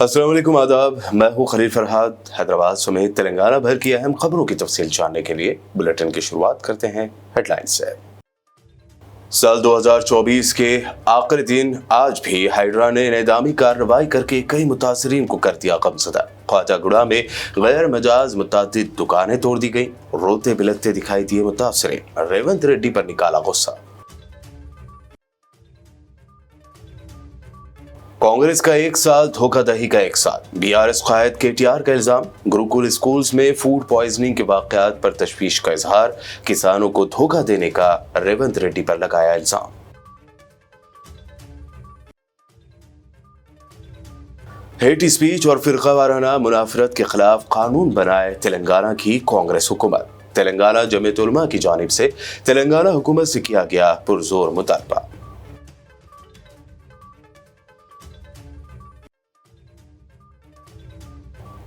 अस्सलाम वालेकुम, आदाब। मैं हूँ खलील फरहाद। हैदराबाद समेत तेलंगाना भर की अहम खबरों की तफसील जानने के लिए बुलेटिन की शुरुआत करते हैं हेडलाइंस से। साल 2024 के आखिरी दिन आज भी हाइड्रा ने इंहदामी कार्रवाई करके कई मुतासरीन को कर दिया गमज़दा। ख्वाजागुड़ा में गैर मजाज मुतादिद दुकानें तोड़ दी गई। रोते बिलखते दिखाई दिए मुतासरीन। रेवंत रेड्डी पर निकाला गुस्सा। कांग्रेस का एक साल, धोखाधड़ी का एक साल। बीआरएस कायद केटीआर का इल्जाम। गुरुकुल स्कूल्स में फूड पॉइजनिंग के वाकयात पर तशवीश का इजहार। किसानों को धोखा देने का रेवंत रेड्डी पर लगाया इल्जाम। हेट स्पीच और फिरका वाराना मुनाफरत के खिलाफ कानून बनाए तेलंगाना की कांग्रेस हुकूमत। तेलंगाना जमीयत उलमा की जानिब से तेलंगाना हुकूमत से किया गया पुरजोर मुतालबा।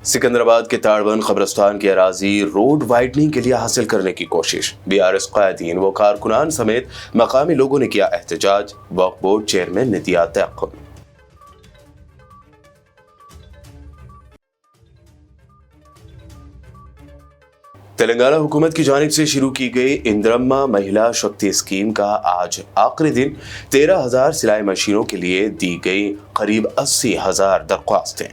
सिकंदराबाद के ताड़बंद कब्रिस्तान की अराजी रोड वाइडनिंग के लिए हासिल करने की कोशिश। बीआरएस कायदीन व कारकुनान समेत मकामी लोगों ने किया एहतजाज। वक्फ बोर्ड चेयरमैन ने दिया तयक़्क़ुन। तेलंगाना हुकूमत की जानिब से शुरू की गई इंदिरम्मा महिला शक्ति स्कीम का आज आखिरी दिन। 13,000 सिलाई मशीनों के लिए दी गई करीब 80,000 दरख्वास्तें।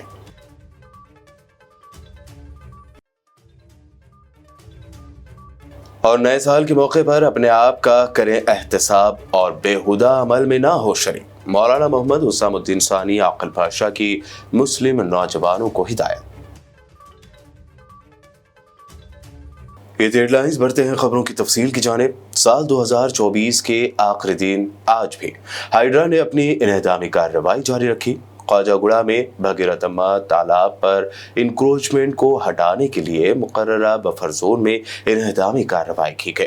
और नए साल के मौके पर अपने आप का करें एहतसाब और बेहुदा अमल में ना हो शरीक। मौलाना मोहम्मद हुसामुद्दीन सानी आकिल पाशा की मुस्लिम नौजवानों को हिदायत। ये हेडलाइंस बढ़ते हैं खबरों की तफसील की जानिब। साल 2024 के आखिरी दिन आज भी हाइड्रा ने अपनी इंहदामी कार्रवाई जारी रखी। ख्वाजागुड़ा में भगीरथम्मा तालाब पर इंक्रोचमेंट को हटाने के लिए मुकर्ररा बफर जोन में इंहदामी कार्रवाई की गई।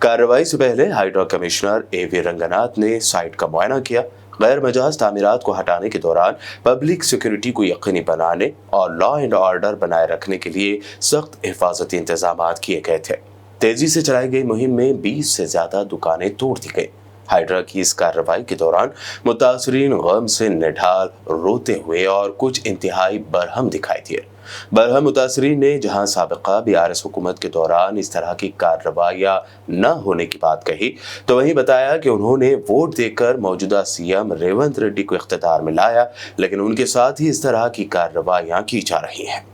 कार्रवाई से पहले हाइड्रा कमिश्नर ए.वी. रंगनाथ ने साइट का मुआयना किया। गैर मजाज तामीरात को हटाने के दौरान पब्लिक सिक्योरिटी को यकीनी बनाने और लॉ एंड ऑर्डर बनाए रखने के लिए सख्त हिफाजती इंतजाम किए गए थे। तेजी से चलाई गई मुहिम में 20 से ज्यादा दुकानें तोड़ दी गई। हाइड्रा की इस कार्रवाई के दौरान मुतासरीन गम से निढाल, रोते हुए और कुछ इंतहाई बरहम दिखाई दिए। बरहम मुतासरीन ने जहां साबिका बीआरएस हुकूमत के दौरान इस तरह की कार्रवाइयां न होने की बात कही, तो वहीं बताया कि उन्होंने वोट देकर मौजूदा सीएम रेवंत रेड्डी को इख्तियार में लाया, लेकिन उनके साथ ही इस तरह की कार्रवाइयां की जा रही हैं।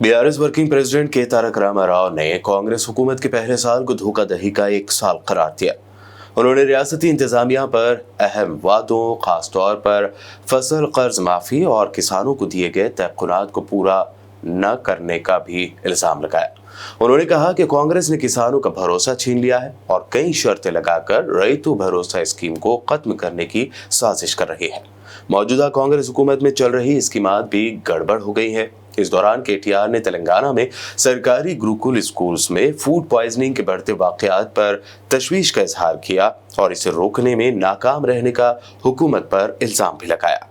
बीआरएस वर्किंग प्रेसिडेंट के तारक रामा राव ने कांग्रेस हुकूमत के पहले साल को धोखाधड़ी का एक साल करार दिया। उन्होंने रियासती इंतजामिया पर अहम वादों, खासतौर पर फसल कर्ज माफी और किसानों को दिए गए तयक़्क़ुनात को पूरा न करने का भी इल्जाम लगाया। उन्होंने कहा कि कांग्रेस ने किसानों का भरोसा छीन लिया है और कई शर्तें लगाकर रईतु भरोसा स्कीम को खत्म करने की साजिश कर रही है। मौजूदा कांग्रेस हुकूमत में चल रही स्कीमात भी गड़बड़ हो गई है। इस दौरान केटीआर ने तेलंगाना में सरकारी गुरुकुल स्कूल्स में फूड पॉइजनिंग के बढ़ते वाकयात पर तशवीश का इजहार किया और इसे रोकने में नाकाम रहने का हुकूमत पर इल्जाम भी लगाया।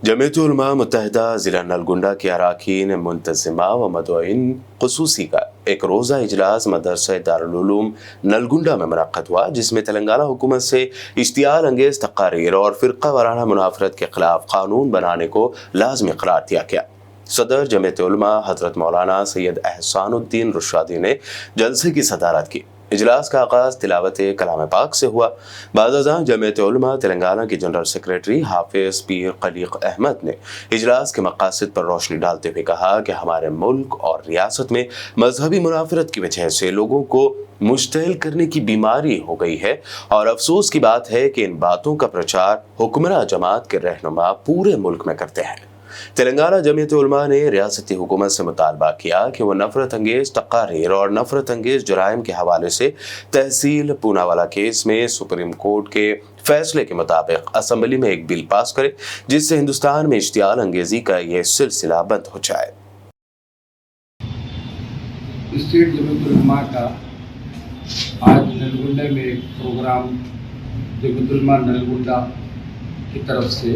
जमीयत उलमा मुत्तहिदा जिला नलगुंडा के अराकीन मुंतजिमा व मदोइन खुसूसी का एक रोज़ा इजलास मदरसा दारुल उलूम नलगुंडा में मुनक्कद हुआ, जिसमें तेलंगाना हुकूमत से इश्तियाल अंगेज तकारीर और फिरका वाराना मुनाफरत के खिलाफ कानून बनाने को लाज़मी करार दिया गया। सदर जमीयत उलमा हजरत मौलाना सैयद एहसानुद्दीन रुशादी ने जलसे की सदारत की। इजलास का आगाज तिलावत कलाम पाक से हुआ। बाज़ जमीयत उलमा तेलंगाना के जनरल सेक्रेटरी हाफिज पीर खलीक अहमद ने इजलास के मकासद पर रोशनी डालते हुए कहा कि हमारे मुल्क और रियासत में मजहबी मुनाफरत की वजह से लोगों को मुश्तइल करने की बीमारी हो गई है और अफसोस की बात है कि इन बातों का प्रचार हुक्मरां जमात के रहनुमा पूरे मुल्क में करते हैं। तेलंगाना जमीयत उलमा ने रियासती हुकूमत से मुतालबा किया कि वह नफरत अंगेज तकारीर और नफरत अंगेज जराइम के हवाले से तहसील पूनावाला केस में सुप्रीम कोर्ट के फैसले के मुताबिक असम्बली में एक बिल पास करे, जिससे हिंदुस्तान में इश्तियाल अंगेजी का यह सिलसिला बंद हो जाए। स्टेट जमीयत उलमा का आज नलगुंडा में एक प्रोग्राम जमीयतुल उलमा नलगुंडा की तरफ से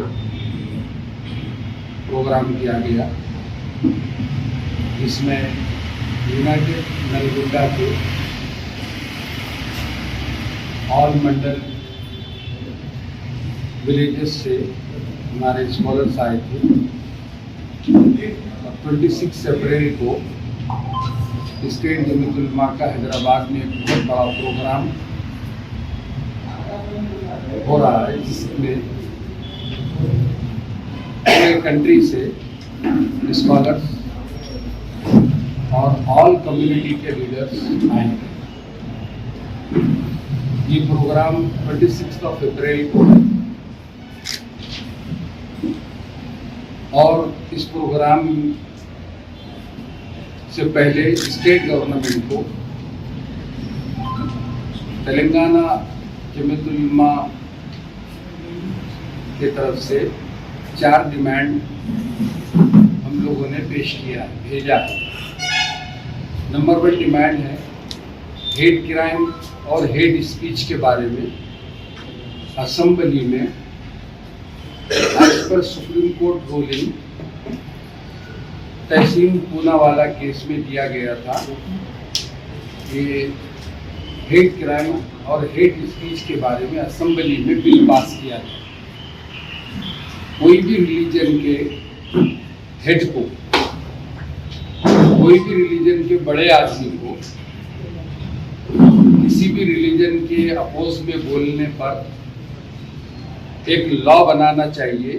प्रोग्राम किया गया, जिसमें यूनाइटेड नलगुंडा के ऑल मंडल विलेजेस से हमारे स्कॉलर्स आए थे। 26 अप्रैल को स्टेट जमीयतुल उलमा का हैदराबाद में एक बहुत बड़ा प्रोग्राम हो रहा है, जिसमें पूरे कंट्री से स्कॉलर्स और ऑल कम्युनिटी के लीडर्स आएंगे। ये प्रोग्राम 26 अप्रैल को है और इस प्रोग्राम से पहले स्टेट गवर्नमेंट को तेलंगाना जमीयतुल उलमा की तरफ से 4 डिमांड हम लोगों ने भेजा है। नंबर 1 डिमांड है हेट क्राइम और हेट स्पीच के बारे में असेंबली में as per supreme court ruling Tehseen Poonawalla case में दिया गया था कि हेट क्राइम और हेट स्पीच के बारे में असेंबली में बिल पास किया जाए। कोई भी रिलीजन के हेड को, कोई भी रिलीजन के बड़े आदमी को किसी भी रिलीजन के अपोज में बोलने पर एक लॉ बनाना चाहिए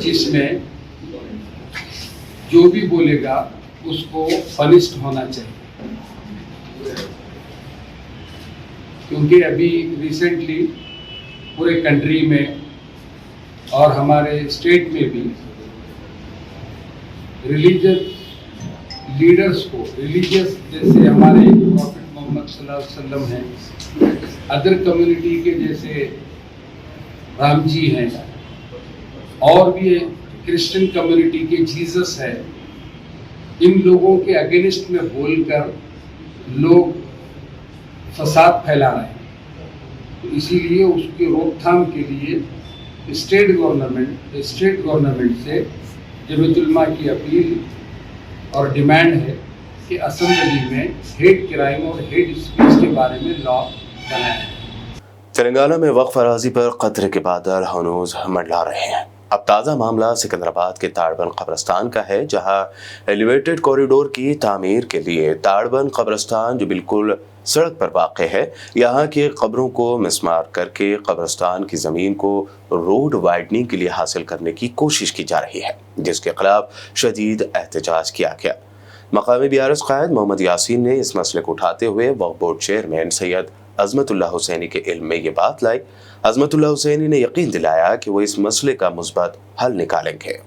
जिसमें जो भी बोलेगा उसको पनिश्ड होना चाहिए। क्योंकि अभी रिसेंटली पूरे कंट्री में और हमारे स्टेट में भी रिलीजियस लीडर्स को, रिलीजियस जैसे हमारे प्रॉफिट मोहम्मद सल्लल्लाहु अलैहि वसल्लम हैं, अदर कम्युनिटी के जैसे राम जी हैं, और भी क्रिश्चियन कम्युनिटी के जीसस है, इन लोगों के अगेंस्ट में बोलकर लोग फसाद फैला रहे हैं। तो इसीलिए उसके रोकथाम के लिए स्टेट गवर्नमेंट से जमीयतुल उलमा की अपील और डिमांड है कि असेंबली में हेट क्राइम और हेट स्पीच के बारे में लॉ बनाया है। तेलंगाना में वक्फ अराजी पर कत्ल के बादल हनूज मंडला रहे हैं। अब ताज़ा मामला सिकंदराबाद के ताड़बंद कब्रिस्तान का है, जहां एलिवेटेड कॉरिडोर की तामीर के लिए ताड़बंद कब्रिस्तान जो बिल्कुल सड़क पर वाक़ है, यहाँ की कब्रों को मिसमार करके कब्रिस्तान की ज़मीन को रोड वाइडनिंग के लिए हासिल करने की कोशिश की जा रही है, जिसके खिलाफ शदीद एहतजाज किया गया। मकामी BRS कायद मोहम्मद यासीन ने इस मसले को उठाते हुए वक्फ बोर्ड चेयरमैन सैयद अजमतुल्लाह हुसैनी के इल्म में ये बात लाई। अजमतुल्लाह हुसैनी ने यकीन दिलाया कि वो इस मसले का मुस्बत हल निकालेंगे।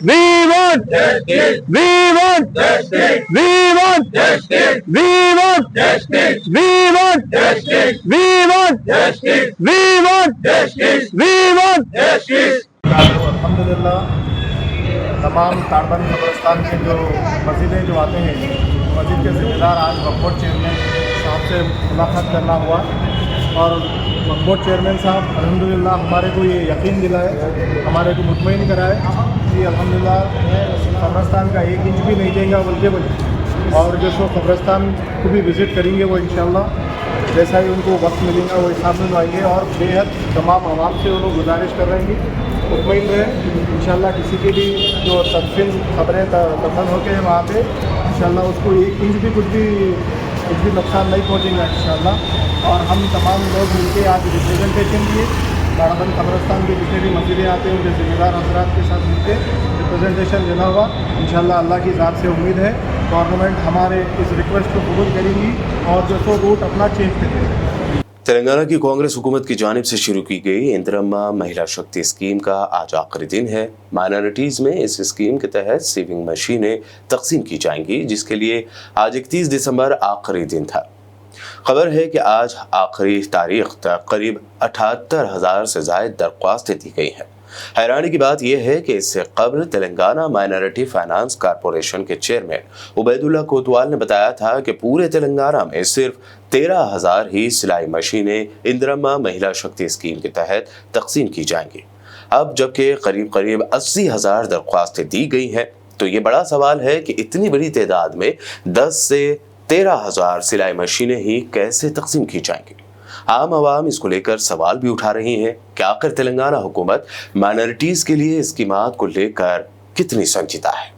We want justice. We want justice. We want justice. We want justice. We want justice. We want justice. We want justice. We want justice. अल्हम्दुलिल्लाह तमाम ताड़बंद कब्रिस्तान के जो मस्जिदें जो आते हैं, मस्जिद के ज़िम्मेदार आज वक्फ बोर्ड चेयरमैन साहब से मुलाकात करना हुआ और वक्फ बोर्ड चेयरमैन साहब अल्हम्दुलिल्लाह हमारे को ये यकीन दिलाए, हमारे को मुतमईन कराए कि अल्हम्दुलिल्लाह कब्रिस्तान का 1 इंच भी नहीं देंगे बल्कि और जो सो कब्रिस्तान को भी विज़िट करेंगे वो इंशाअल्लाह जैसा ही उनको वक्त मिलेगा वो हिसाब में आएंगे। और बेहद तमाम आवाम से वो लोग गुजारिश कर रहे हैं कि मुतमईन रहे, इंशाअल्लाह किसी की भी जो तदफीन खबरें दफन होके हैं वहाँ पे इंशाअल्लाह उसको 1 इंच भी कुछ भी नुकसान नहीं पहुँचेगा इंशाअल्लाह। और हम तमाम लोग मिलकर आज रिप्रेजेंटेशन दिए, ताड़बंद कब्रिस्तान के जितने भी मस्जिदें आते हैं उनके ज़िम्मेदार हज़रात के साथ मिलकर रिप्रेजेंटेशन देना हुआ। इंशाअल्लाह अल्लाह की ज़ात से उम्मीद है गवर्नमेंट हमारे इस रिक्वेस्ट को कबूल करेगी और जो सो रूट अपना चेंज करेगी। तेलंगाना की कांग्रेस हुकूमत की जानिब से शुरू की गई इंदिरम्मा महिला शक्ति स्कीम का आज आखिरी दिन है। माइनॉरिटीज़ में इस स्कीम के तहत सीविंग मशीनें तकसीम की जाएंगी, जिसके लिए आज 31 दिसंबर आखिरी दिन था। खबर है कि आज आखिरी तारीख तक करीब 78,000 से ज़ायद दरख्वास्तें दी गई हैं। حیرانی کی بات یہ ہے کہ اس سے قبل تلنگانہ مائنارٹی فائنانس کارپوریشن کے چیئرمین عبید اللہ کوتوال نے بتایا تھا کہ پورے تلنگانہ میں صرف 13,000 ہی سلائی مشینیں اندرما مہیلا شکتی اسکیم کے تحت تقسیم کی جائیں گی۔ اب جبکہ قریب 80,000 درخواستیں دی گئی ہیں تو یہ بڑا سوال ہے کہ اتنی بڑی تعداد میں 10 سے 13,000 سلائی مشینیں ہی کیسے تقسیم کی جائیں گی۔ عام عوام اس کو لے کر سوال بھی اٹھا رہی ہیں کہ آخر تلنگانہ حکومت مائنارٹیز کے لیے اسکیمات کو لے کر کتنی سنجیدہ ہے۔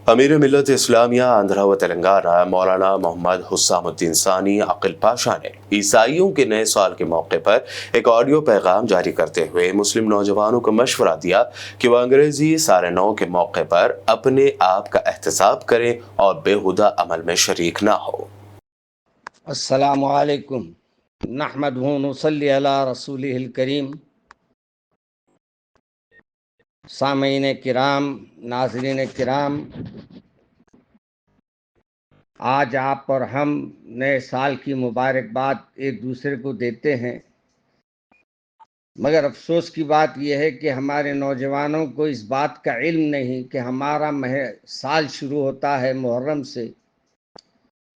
امیر ملت اسلامیہ آندھرا و تلنگانہ مولانا محمد حسام الدین ثانی عقل پاشا نے عیسائیوں کے نئے سال کے موقع پر ایک آڈیو پیغام جاری کرتے ہوئے مسلم نوجوانوں کو مشورہ دیا کہ وہ انگریزی سال نو کے موقع پر اپنے آپ کا احتساب کریں اور بےہودہ عمل میں شریک نہ ہو۔ السلام علیکم، نحمدہ و نصلی علی رسولہ الکریم۔ سامعین کرام، ناظرین کرام، آج آپ اور ہم نئے سال کی مبارکباد ایک دوسرے کو دیتے ہیں، مگر افسوس کی بات یہ ہے کہ ہمارے نوجوانوں کو اس بات کا علم نہیں کہ ہمارا سال شروع ہوتا ہے محرم سے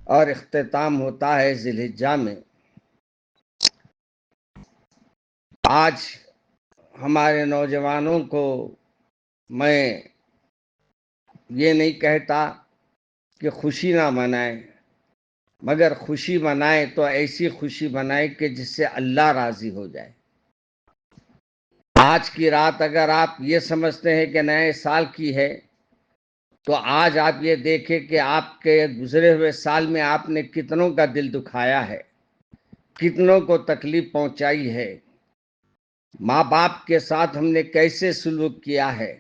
اور اختتام ہوتا ہے ذی الحجہ میں۔ آج ہمارے نوجوانوں کو میں یہ نہیں کہتا کہ خوشی نہ منائیں، مگر خوشی منائیں تو ایسی خوشی منائیں کہ جس سے اللہ راضی ہو جائے۔ آج کی رات اگر آپ یہ سمجھتے ہیں کہ نئے سال کی ہے تو آج آپ یہ دیکھیں کہ آپ کے گزرے ہوئے سال میں آپ نے کتنوں کا دل دکھایا ہے، کتنوں کو تکلیف پہنچائی ہے، ماں باپ کے ساتھ ہم نے کیسے سلوک کیا ہے،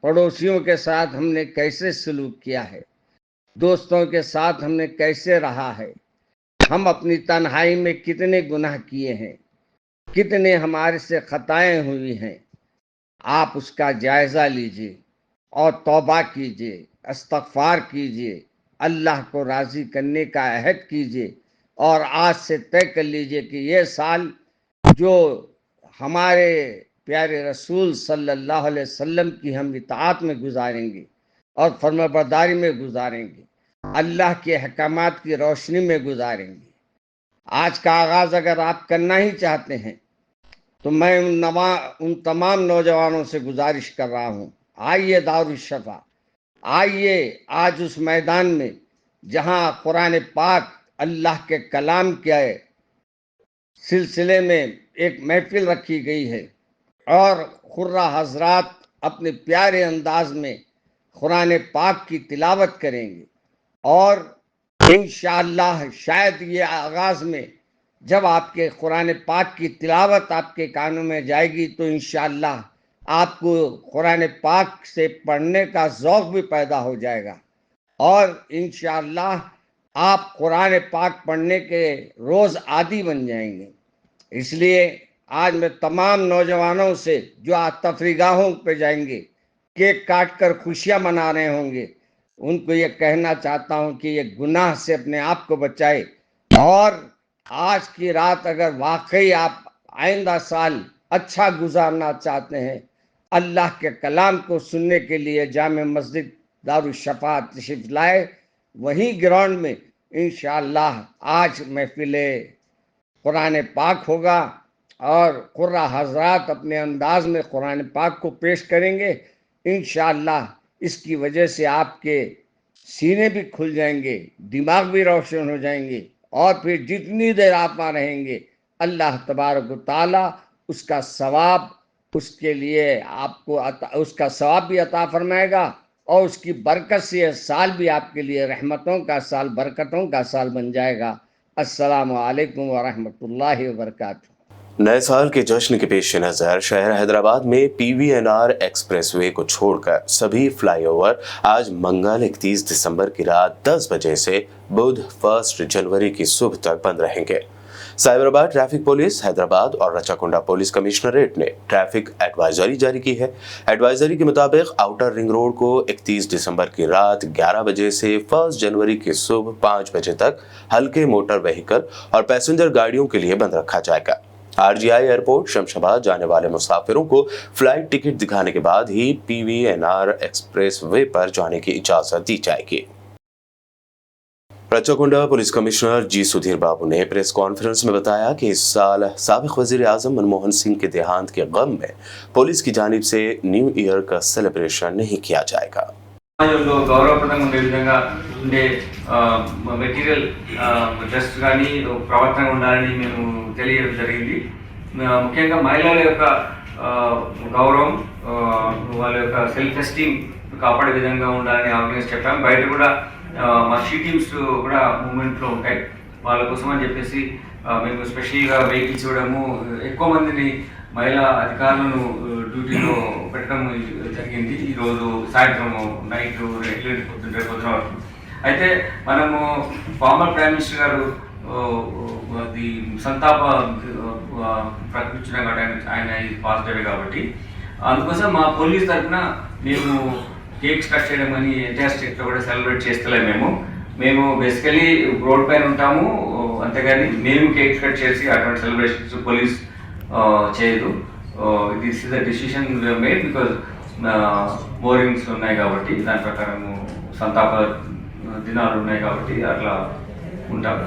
پڑوسیوں کے ساتھ ہم نے کیسے سلوک کیا ہے، دوستوں کے ساتھ ہم نے کیسے رہا ہے، ہم اپنی تنہائی میں کتنے گناہ کیے ہیں، کتنے ہمارے سے خطائیں ہوئی ہیں۔ آپ اس کا جائزہ لیجئے اور توبہ کیجئے، استغفار کیجئے، اللہ کو راضی کرنے کا عہد کیجئے اور آج سے طے کر لیجئے کہ یہ سال جو ہمارے پیارے رسول صلی اللہ علیہ وسلم کی ہم اطاعت میں گزاریں گے اور فرمانبرداری میں گزاریں گے، اللہ کے احکامات کی روشنی میں گزاریں گے۔ آج کا آغاز اگر آپ کرنا ہی چاہتے ہیں تو میں ان تمام نوجوانوں سے گزارش کر رہا ہوں، آئیے دارالشفا، آئیے آج اس میدان میں جہاں قرآن پاک اللہ کے کلام کے سلسلے میں ایک محفل رکھی گئی ہے اور قرہ حضرات اپنے پیارے انداز میں قرآن پاک کی تلاوت کریں گے، اور انشاءاللہ شاید یہ آغاز میں جب آپ کے قرآن پاک کی تلاوت آپ کے کانوں میں جائے گی تو انشاءاللہ آپ کو قرآن پاک سے پڑھنے کا ذوق بھی پیدا ہو جائے گا اور انشاءاللہ آپ قرآن پاک پڑھنے کے روز عادی بن جائیں گے۔ اس لیے آج میں تمام نوجوانوں سے جو آج تفریح گاہوں پہ جائیں گے، کیک کاٹ کر خوشیاں منا رہے ہوں گے، ان کو یہ کہنا چاہتا ہوں کہ یہ گناہ سے اپنے آپ کو بچائے، اور آج کی رات اگر واقعی آپ آئندہ سال اچھا گزارنا چاہتے ہیں، اللہ کے کلام کو سننے کے لیے جامع مسجد دارالشفا تشریف لائے، وہیں گراؤنڈ میں انشاءاللہ آج محفل قرآن پاک ہوگا اور قرہ حضرات اپنے انداز میں قرآن پاک کو پیش کریں گے۔ انشاءاللہ اس کی وجہ سے آپ کے سینے بھی کھل جائیں گے، دماغ بھی روشن ہو جائیں گے، اور پھر جتنی دیر آپ وہاں رہیں گے اللہ تبارک و تعالی اس کا ثواب اس کے لیے آپ کو اس کا ثواب بھی عطا فرمائے گا، اور اس کی برکت سے یہ سال بھی آپ کے لیے رحمتوں کا سال، برکتوں کا سال بن جائے گا۔ السلام علیکم ورحمۃ اللہ وبرکاتہ۔ نئے سال کے جشن کے پیش نظر شہر حیدرآباد میں PVNR ایکسپریس وے کو چھوڑ کر سبھی فلائی اوور آج منگل 31 دسمبر کی رات 10 بجے سے بدھ 1 جنوری کی صبح تک بند رہیں گے۔ سائبرآباد ٹریفک پولیس حیدرآباد اور رچاکنڈا پولیس کمشنریٹ نے ٹریفک ایڈوائزری جاری کی ہے۔ ایڈوائزری کے مطابق آؤٹر رنگ روڈ کو 31 دسمبر کی رات 11 بجے سے 1 جنوری کی صبح 5 بجے تک ہلکے موٹر وہیکل اور پیسنجر گاڑیوں کے لیے بند رکھا جائے گا۔ आरजीआई एयरपोर्ट शमशाबाद जाने वाले मुसाफिरों को फ्लाइट टिकट दिखाने के बाद ही पीवीएनआर एक्सप्रेस वे पर जाने की इजाजत दी जाएगी। रच्चाकुंडा पुलिस कमिश्नर जी सुधीर बाबू ने प्रेस कॉन्फ्रेंस में बताया कि इस साल साबिक वजीर आजम मनमोहन सिंह के देहांत के गम में पुलिस की जानिब से न्यू ईयर का सेलिब्रेशन नहीं किया जाएगा। గౌరవప్రదంగా ఉండే విధంగా ఉండే మెటీరియల్ డ్రెస్ కానీ ప్రవర్తన ఉండాలని మేము తెలియడం జరిగింది. ముఖ్యంగా మహిళల యొక్క గౌరవం, వాళ్ళ యొక్క సెల్ఫ్ ఎస్టీమ్ కాపాడే విధంగా ఉండాలని ఆర్గనైజ్ చెప్పాము. బయట కూడా మా షీ టీమ్స్ కూడా మూవ్మెంట్లో ఉంటాయి. వాళ్ళ కోసం అని చెప్పేసి మేము స్పెషల్గా వెహికల్స్ ఇవ్వడము, ఎక్కువ మందిని మహిళా అధికారులను డ్యూటీలో పెట్టడం జరిగింది. ఈరోజు సాయంత్రం నైట్ రేపు పొద్దున వరకు. అయితే మనము ఫార్మర్ ప్రైమ్ మినిస్టర్ గారు అది సంతాప ప్రకటించడం కాబట్టి ఆయన పాజిటివ్ కాబట్టి అందుకోసం మా పోలీస్ తరఫున మేము కేక్స్ కట్ చేయడం అని ఎంటైర్ స్టేట్లో కూడా సెలబ్రేట్ చేస్తలేము. మేము బేసికలీ రోడ్ పైన ఉంటాము, అంతేగాని మేము కేక్స్ కట్ చేసి అటువంటి సెలబ్రేషన్స్ పోలీస్ చేయదు. This is the decision made because మోరింగ్స్ ఉన్నాయి కాబట్టి, దాని ప్రకారం సంతాప దినాలు ఉన్నాయి కాబట్టి అట్లా ఉంటాము.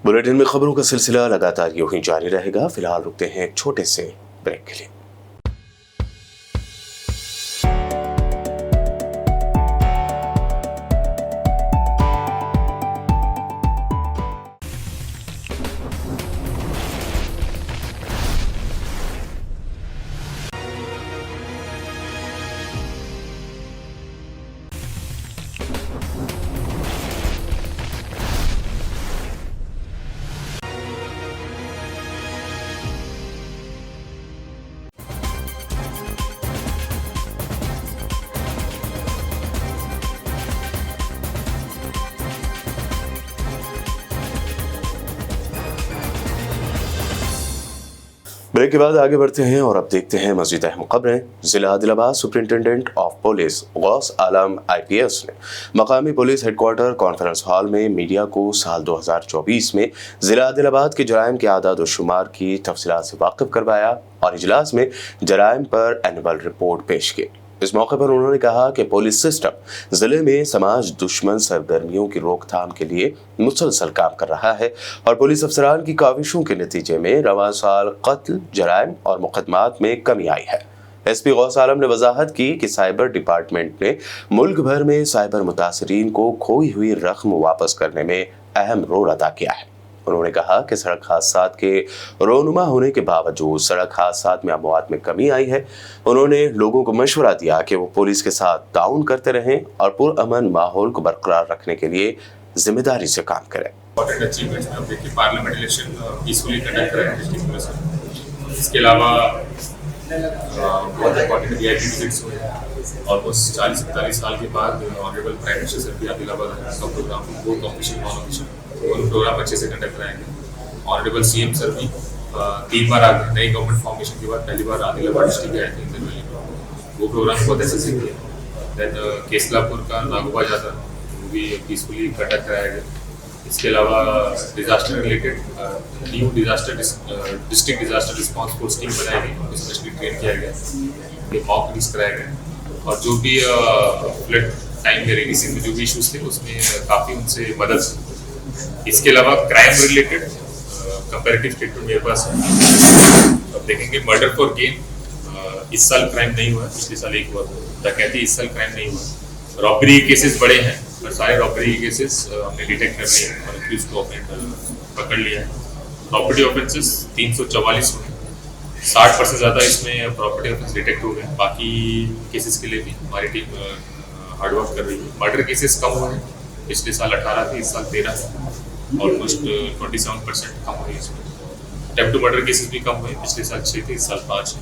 बुलेटिन में खबरों का सिलसिला लगातार यूं ही जारी रहेगा। फिलहाल रुकते हैं एक छोटे से ब्रेक के लिए। ब्रेक के बाद आगे बढ़ते हैं और अब देखते हैं मज़ीद अहम खबरें। जिला Adilabad superintendent of police Ghous Alam IPS ने मकामी पुलिस हेडक्वार्टर कॉन्फ्रेंस हॉल में मीडिया को साल 2024 में जिला आदिलाबाद के जराइम के आदाद व शुमार की तफसीलात से वाकिफ करवाया और इजलास में जराइम पर एनुअल रिपोर्ट पेश की। इस मौके पर उन्होंने कहा कि पुलिस सिस्टम जिले में समाज दुश्मन सरगर्मियों की रोकथाम के लिए मुसलसल काम कर रहा है और पुलिस अफसरान की काविशों के नतीजे में रवां साल कत्ल, जराइम और मुकदमात में कमी आई है। SP गौस आलम ने वजाहत की कि साइबर डिपार्टमेंट ने मुल्क भर में साइबर मुतासरीन को खोई हुई रकम वापस करने में अहम रोल अदा किया है। उन्होंने कहा कि सड़क हादसात के रोनुमा होने के बावजूद सड़क हादसात में अमवात में कमी आई है। उन्होंने लोगों को मशवरा दिया कि वो पुलिस के साथ ताउन करते रहें और पुरअमन माहौल को बरकरार रखने के लिए जिम्मेदारी से काम करें। पार्लियामेंट इलेक्शन पीसफुली कंडक्ट करें डिस्ट्रिक्ट में सर। इसके अलावा बहुत इंपॉर्टेंट VIP विजिट्स हुए हैं। ऑलमोस्ट 40-45 साल के बाद ऑनरेबल प्राइम मिनिस्टर सर भी आदिलाबाद का program both official non official दोनों प्रोग्राम अच्छे से कंडक्ट कराएंगे। ऑनरेबल CM सर भी 3 बार आ गए, नई गवर्नमेंट फॉर्मेशन के बाद पहली बार आदिलाबाद डिस्ट्रिक्ट आए थे इंदर वैली में, वो प्रोग्राम बहुत अच्छे से किया। दैन केसलापुर का नागोबा जाता वो भी पीसफुली कंडक्ट कराया गया। इसके अलावा disaster related new district disaster response force team बनाई गई, स्पेशली ट्रेन किया गया, ये मॉक रिलीज कराया गया और जो भी फ्लड टाइम में रेनी सीजन में जो भी इशूज थे उसमें काफ़ी उनसे मदद। इसके अलावा क्राइम रिलेटेड कंपैरेटिव स्टेटमेंट मेरे पास है। अब देखेंगे मर्डर फॉर गेन इस साल क्राइम नहीं हुआ, पिछले साल एक हुआ था। डकैती इस साल क्राइम नहीं हुआ। रॉबरी के केसेस बड़े हैं और सारे रॉबरी के केसेस हमने डिटेक्ट कर लिए और एक्यूज को पकड़ लिया है। प्रॉपर्टी ऑफेंसेस 344 हुए, 60% ज़्यादा इसमें प्रॉपर्टी ऑफेंस डिटेक्ट हो गए। बाकी केसेस के लिए भी हमारी टीम हार्डवर्क कर रही है। मर्डर केसेस कम हुए हैं, पिछले साल 18 थे, इस साल 13 है, ऑलमोस्ट 27% कम हुए इसमें। अटेम्प्ट टू मर्डर केसेस भी कम हुए, पिछले साल 6 थे, इस साल 5 है।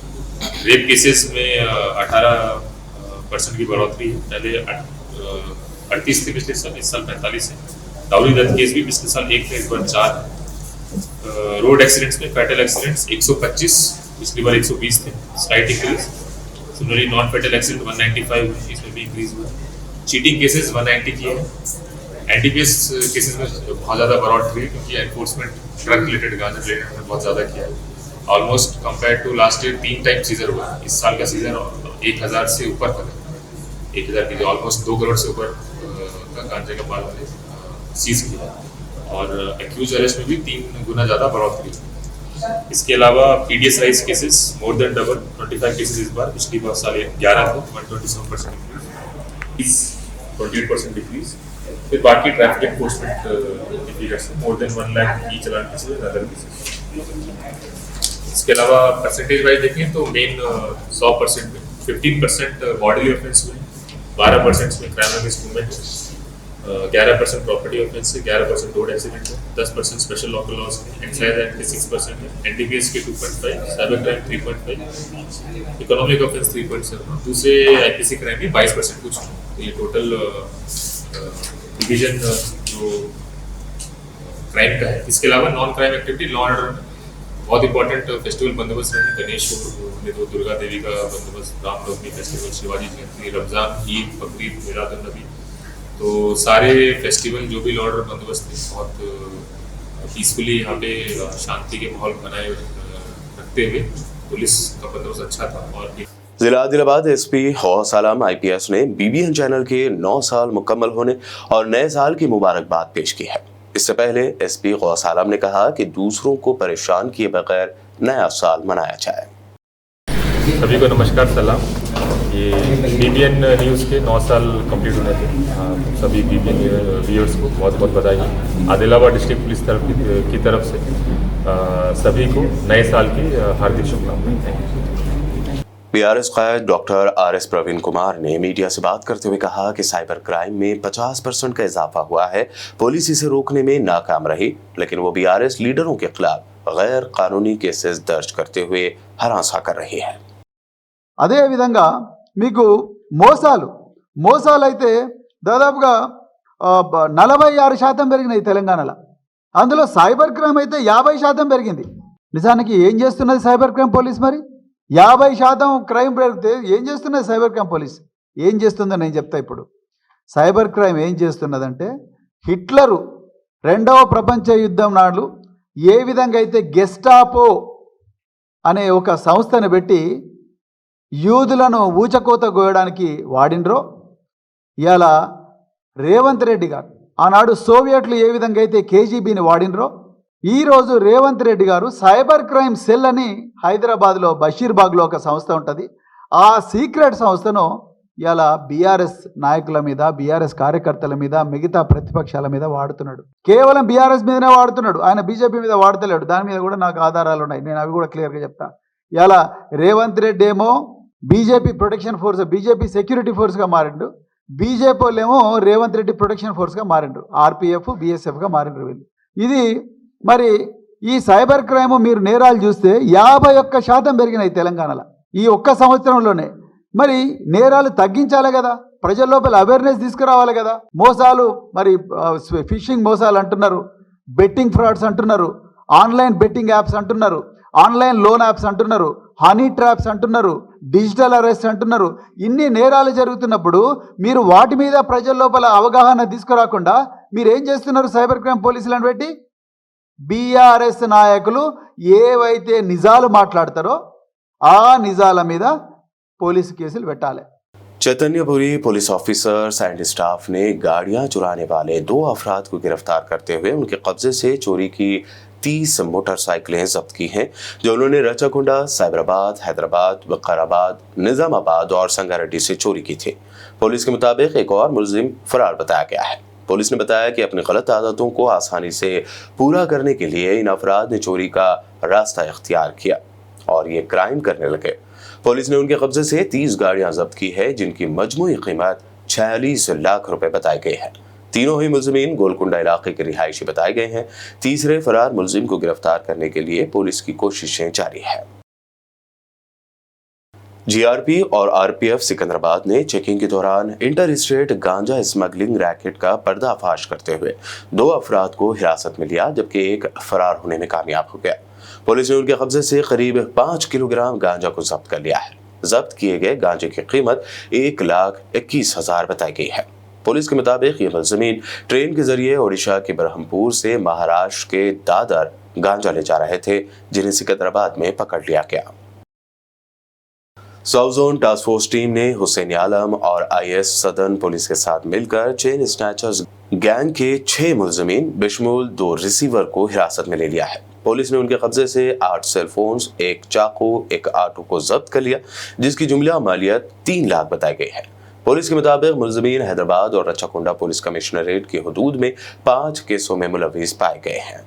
रेप केसेस में 18% की बढ़ोतरी है, पहले 38 थे पिछले साल, इस साल 45 है। दाऊरी दत्त केस भी पिछले साल 1 थे, इस बार 4 है। रोड एक्सीडेंट्स में फैटल एक्सीडेंट्स 125, पिछली बार 120 थे, slight increase. Similarly non fatal accident 195 हुए, इसमें भी इंक्रीज हुआ। चीटिंग केसेस 190 किए हैं, एनडीपीएस केसेस में बहुत ज़्यादा बढ़ोतरी हुई क्योंकि enforcement drug related ganja related में बहुत ज़्यादा किया है। Almost compare to last year 3 time seizure हुआ। इस साल का सीजर 1000 से ऊपर था, 1000 की ऑलमोस्ट 2 करोड़ से ऊपर का गांजे का माल हमने सीज किया और एक्यूज अरेस्ट में भी 3 गुना ज़्यादा बढ़ोतरी हुई। इसके अलावा PDS rise cases more than double, 25 cases इस बार, पिछली बार साल 11 थे, 127% इंक्रीज, 28% डिक्रीज। फिर बाकी traffic enforcement figures more than 1 lakh E challan cases and other cases. इसके अलावा परसेंटेज वाइज देखें तो मेन 100% में 15% बॉडीली ऑफेंस हुए, 12% में crime against women, 11% property offence से, 11% रोड एक्सीडेंट है, 10% स्पेशल लॉकल लॉस में, एक्साइज एक्ट के 6% है, एनडीपीएस के 2.5, साइबर क्राइम 3.5, इकोनॉमिक ऑफेंस 3.7, दूसरे आईपीसी क्राइम भी 22% कुछ। तो ये टोटल डिवीजन जो क्राइम का है। इसके अलावा non crime activity law and order बहुत इंपॉर्टेंट फेस्टिवल बंदोबस्त रहे। गणेश में तो दुर्गा देवी का बंदोबस्त, रामनवमी फेस्टिवल, शिवाजी जयंती, रमजान, ईद, बकरीद, मिलादुन नबी, तो सारे फेस्टिवल जो भी लॉ एंड ऑर्डर बंदोबस्त थे बहुत पीसफुली यहाँ पे शांति के माहौल बनाए रखते हुए पुलिस का बंदोबस्त अच्छा था। और जिला आदिलाबाद एसपी गौस आलम आईपीएस ने बीबीएन चैनल के 9 साल मुकम्मल होने और नए साल की मुबारकबाद पेश की है। इससे पहले एसपी गौस आलम ने कहा कि दूसरों को परेशान किए बगैर नया साल मनाया जाए। सभी को नमस्कार, सलाम। ये बीबीएन न्यूज़ के 9 साल कंप्लीट होने थे। सभी बीबीएन व्यूअर्स को बहुत बहुत बधाई। आदिलाबाद डिस्ट्रिक्ट पुलिस की तरफ से सभी को नए साल की हार्दिक शुभकामनाएं। Thank you. बीआरएस कायद डॉक्टर आरएस प्रवीण कुमार ने मीडिया से बात करते हुए कहा कि साइबर क्राइम में 50% का इजाफा हुआ है। पुलिस इसे रोकने में नाकाम रही, लेकिन वो बीआरएस लीडरों के खिलाफ गैर कानूनी केसेस दर्ज करते हुए हरासा कर रही है। అదే విధంగా మీకు మోసాలు అయితే దాదాపుగా 46% పెరిగినాయి తెలంగాణలో. అందులో సైబర్ క్రైమ్ అయితే 50% పెరిగింది. నిజానికి ఏం చేస్తున్నది సైబర్ క్రైమ్ పోలీస్? మరి 50% క్రైమ్ పెరిగితే ఏం చేస్తున్నది సైబర్ క్రైమ్ పోలీస్? ఏం చేస్తుందో నేను చెప్తా. ఇప్పుడు సైబర్ క్రైమ్ ఏం చేస్తున్నదంటే, హిట్లరు 2వ ప్రపంచ యుద్ధం నాడు ఏ విధంగా అయితే గెస్టాపో అనే ఒక సంస్థను పెట్టి యూదులను ఊచకోత గోయడానికి వాడినరో, ఇవాళ రేవంత్ రెడ్డి గారు ఆనాడు సోవియట్లు ఏ విధంగా అయితే కేజీబీని వాడినరో, ఈరోజు రేవంత్ రెడ్డి గారు సైబర్ క్రైమ్ సెల్ అని హైదరాబాద్లో బషీర్బాగ్లో ఒక సంస్థ ఉంటుంది. ఆ సీక్రెట్ సంస్థను ఇవాళ బీఆర్ఎస్ నాయకుల మీద, బీఆర్ఎస్ కార్యకర్తల మీద, మిగతా ప్రతిపక్షాల మీద వాడుతున్నాడు. కేవలం బీఆర్ఎస్ మీదనే వాడుతున్నాడు, ఆయన బీజేపీ మీద వాడతలేడు. దాని మీద కూడా నాకు ఆధారాలు ఉన్నాయి, నేను అవి కూడా క్లియర్గా చెప్తా. ఇవాళ రేవంత్ రెడ్డి ఏమో BJP protection force, BJP security ఫోర్స్గా మారిండు. బీజేపీ వాళ్ళేమో రేవంత్ రెడ్డి ప్రొటెక్షన్ ఫోర్స్గా మారిండ్రు, ఆర్పీఎఫ్, బీఎస్ఎఫ్గా మారిండ్రు వీళ్ళు. ఇది మరి ఈ సైబర్ క్రైమ్ మీరు నేరాలు చూస్తే 51% పెరిగినాయి తెలంగాణలో ఈ ఒక్క సంవత్సరంలోనే. మరి నేరాలు తగ్గించాలి కదా, ప్రజల లోపల అవేర్నెస్ తీసుకురావాలి కదా. మోసాలు, మరి ఫిషింగ్ మోసాలు అంటున్నారు, బెట్టింగ్ ఫ్రాడ్స్ అంటున్నారు, ఆన్లైన్ బెట్టింగ్ యాప్స్ అంటున్నారు, ఆన్లైన్ లోన్ యాప్స్ అంటున్నారు, హనీ ట్రాప్స్ అంటున్నారు, డిజిటల్ అరెస్ట్ అంటున్నారు. ఇన్ని నేరాలు జరుగుతున్నప్పుడు మీరు వాటి మీద ప్రజల లోపల అవగాహన తీసుకురాకుండా మీరు ఏం చేస్తున్నారు? సైబర్ క్రైమ్ పోలీసులను పెట్టి బీఆర్ఎస్ నాయకులు ఏవైతే నిజాలు మాట్లాడతారో ఆ నిజాల మీద పోలీసు కేసులు పెట్టాలి. Chaitanyapuri police officers and staff ने गाड़ियां चुराने वाले 2 अफराद को गिरफ्तार करते हुए उनके कब्जे से चोरी की 30 मोटरसाइकिलें जब्त की हैं, जो उन्होंने रचाकुंडा, साइबराबाद, हैदराबाद, वकाराबाद, निजामाबाद और संगारेड्डी से चोरी की थी। पुलिस के मुताबिक एक और मुलजिम फरार बताया गया है। पुलिस ने बताया कि अपनी गलत आदतों को आसानी से पूरा करने के लिए इन अफराद ने चोरी का रास्ता इख्तियार किया और ये क्राइम करने लगे। पुलिस ने उनके कब्जे से 30 गाड़ियां जब्त की है, जिनकी मजमूई कीमत 46 लाख रुपए बताई गई है। तीनों ही मुलजिमीन गोलकुंडा इलाके के रिहायशी बताए गए हैं। तीसरे फरार मुलजिम को गिरफ्तार करने के लिए पुलिस की कोशिशें जारी है। जीआरपी और आरपीएफ सिकंदराबाद ने चेकिंग के दौरान इंटर स्टेट गांजा स्मगलिंग रैकेट का पर्दाफाश करते हुए 2 अफराद को हिरासत में लिया, जबकि एक फरार होने में कामयाब हो गया। पुलिस ने उनके कब्जे से करीब 5 किलोग्राम गांजा को जब्त कर लिया है। जब्त किए गए गांजे की कीमत 1,21,000 बताई गई है। पुलिस के मुताबिक ये मुलजिमीन ट्रेन के जरिए ओडिशा के बरहमपुर से महाराष्ट्र के दादर गांजा ले जा रहे थे, जिन्हें सिकंदराबाद में पकड़ लिया गया। South zone task force team ने हुसैन आलम और IS सदन पुलिस के साथ मिलकर चेन स्नैचर्स गैंग के 6 मुलजिमीन बिशमूल 2 रिसीवर को हिरासत में ले लिया है। पुलिस ने उनके कब्जे से 8 सेल फोन्स, 1 चाकू, 1 ऑटो को जब्त कर लिया, जिसकी जुमला मालियत 3 लाख बताई गई है। पुलिस के मुताबिक मुलजिमीन हैदराबाद और रच्चाकुंडा पुलिस कमिश्नरेट की हुदूद में 5 केसों में मुलव्विस पाए गए हैं।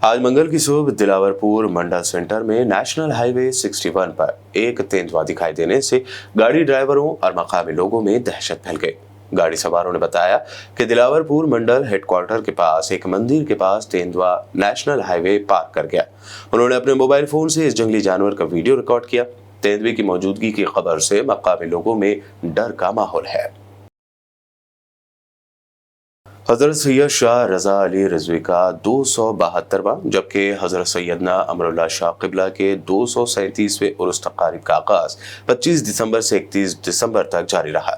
आज मंगल की सुबह दिलावरपुर मंडल सेंटर में नेशनल हाईवे 61 पर एक तेंदुआ दिखाई देने से गाड़ी ड्राइवरों और मकामी लोगों में दहशत फैल गई। गाड़ी सवारों ने बताया कि दिलावरपुर मंडल हेडक्वार्टर के पास एक मंदिर के पास तेंदुआ नेशनल हाईवे पार कर गया। उन्होंने अपने मोबाइल फोन से इस जंगली जानवर का वीडियो रिकॉर्ड किया। तेंदुए की मौजूदगी की खबर से मकामी लोगों में डर का माहौल है। हजरत सैयद शाह रजा अली रिजवी का 272वां जबकि हजरत सैयदना अमरुल्लाह शाह क़िबला के 237वें उर्स तकारीब का आगाज 25 दिसंबर से 31 दिसंबर तक जारी रहा।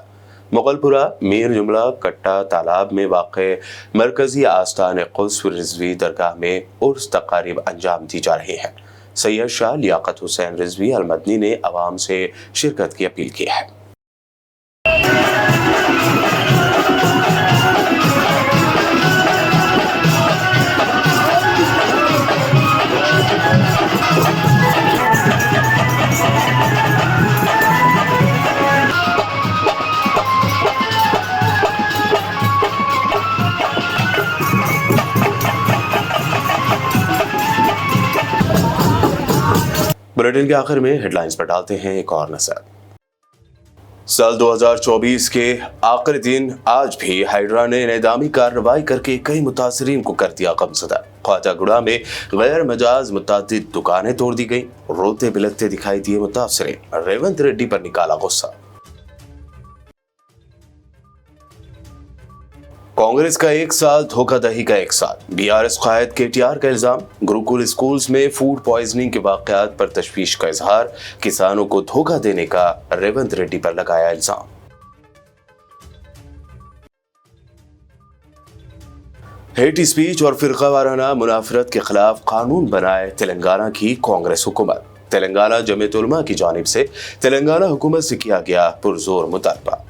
मुगलपुरा मीर जुमला कट्टा तालाब में वाक़े मरकजी आस्तान क़ुद्स रिजवी दरगाह में उर्स तकारीब अंजाम दी जा रही हैं। सैयद शाह लियाकत हुसैन रिजवी अल मदनी ने अवाम से शिरकत की अपील की है। बुलेटिन के आखिर में हेडलाइंस पर डालते हैं एक और नजर। साल 2024 के आखिरी दिन आज भी हाइड्रा ने इंतजामी कार्रवाई करके कई मुतासरीन को कर दिया गमज़दा। ख्वाजागुड़ा में गैर मजाज मुतादिद दुकानें तोड़ दी गई। रोते बिलखते दिखाई दिए मुतासरीन। रेवंत रेड्डी पर निकाला गुस्सा। कांग्रेस का 1 साल, धोखाधड़ी का 1 साल। BRS कायद KTR का इल्जाम। गुरुकुल स्कूल्स में फूड पॉइजनिंग के वाकयात पर तशवीश का इजहार। किसानों को धोखा देने का रेवंत रेड्डी पर लगाया इल्जाम। हेट स्पीच और फिरका वाराना मुनाफरत के खिलाफ कानून बनाए तेलंगाना की कांग्रेस हुकूमत। तेलंगाना जमीयत उलमा की जानिब से तेलंगाना हुकूमत से किया गया पुरजोर मुतालबा।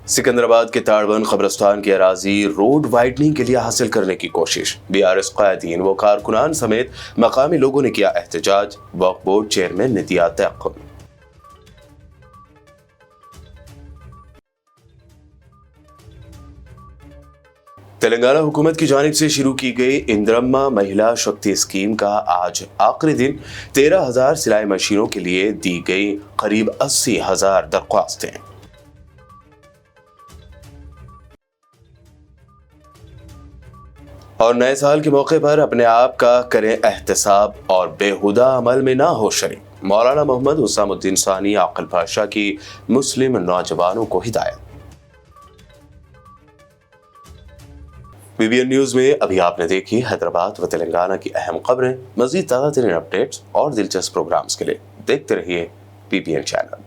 सिकंदराबाद के ताड़बंद कब्रिस्तान की अराजी रोड वाइडनिंग के लिए हासिल करने की कोशिश। BRS कायदीन व कारकुनान समेत मकामी लोगों ने किया एहतजाज। वक्फ बोर्ड चेयरमैन ने दिया तयक़्क़ुन। तेलंगाना हुकूमत की जानिब से शुरू की गई इंदिरम्मा महिला शक्ति स्कीम का आज आखिरी दिन 13,000 सिलाई मशीनों के लिए दी गई करीब 80,000 दरख्वास्तें। और नए साल के मौके पर अपने आप का करें एहतसाब और बेहुदा अमल में ना हो शरीक। मौलाना मोहम्मद हुसामुद्दीन सानी आकिल पाशा की मुस्लिम नौजवानों को हिदायत। BBN न्यूज में अभी आपने देखी हैदराबाद व तेलंगाना की अहम खबरें। मजीद ताज़ा तरीन अपडेट्स और दिलचस्प प्रोग्राम्स के लिए देखते रहिए BBN चैनल।